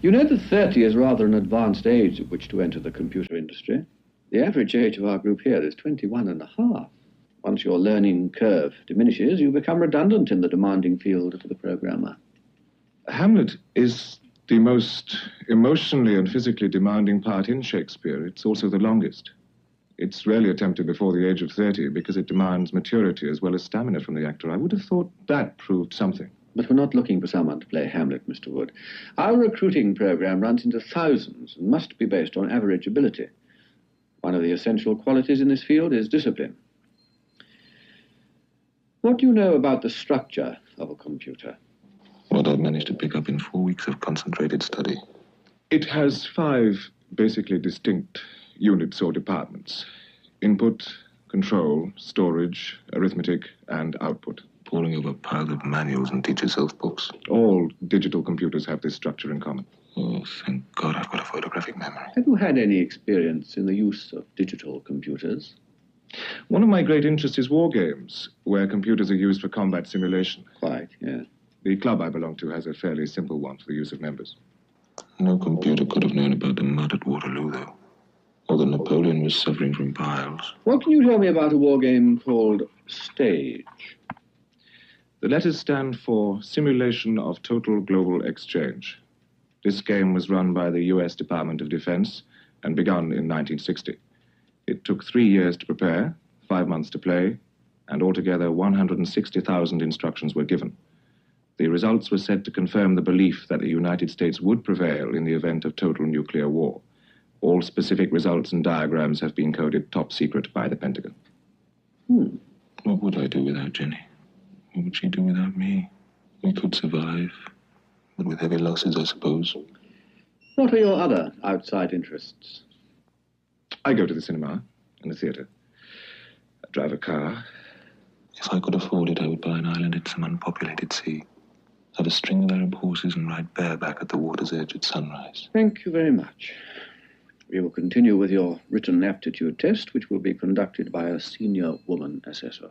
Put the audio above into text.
You know that 30 is rather an advanced age at which to enter the computer industry. The average age of our group here is 21 and a half. Once your learning curve diminishes, you become redundant in the demanding field of the programmer. Hamlet is the most emotionally and physically demanding part in Shakespeare. It's also the longest. It's rarely attempted before the age of 30 because it demands maturity as well as stamina from the actor. I would have thought that proved something. But we're not looking for someone to play Hamlet, Mr. Wood. Our recruiting program runs into thousands and must be based on average ability. One of the essential qualities in this field is discipline. What do you know about the structure of a computer? What I've managed to pick up in 4 weeks of concentrated study. It has 5 basically distinct units or departments: input, control, storage, arithmetic, and output. Poring over piles of manuals and teach yourself books. All digital computers have this structure in common. Oh, thank God I've got a photographic memory. Have you had any experience in the use of digital computers? One of my great interests is war games, where computers are used for combat simulation. Quite, yes. The club I belong to has a fairly simple one for the use of members. No computer could have known about the mud at Waterloo, though. Or that Napoleon was suffering from piles. What can you tell me about a war game called Stage? The letters stand for Simulation of Total Global Exchange. This game was run by the U.S. Department of Defense and begun in 1960. It took 3 years to prepare, 5 months to play, and altogether 160,000 instructions were given. The results were said to confirm the belief that the United States would prevail in the event of total nuclear war. All specific results and diagrams have been coded top secret by the Pentagon. What would I do without Jenny? What would she do without me? We could survive, but with heavy losses, I suppose. What are your other outside interests? I go to the cinema and the theater. I drive a car. If I could afford it, I would buy an island in some unpopulated sea. Have a string of Arab horses and ride bareback at the water's edge at sunrise. Thank you very much. We will continue with your written aptitude test, which will be conducted by a senior woman assessor.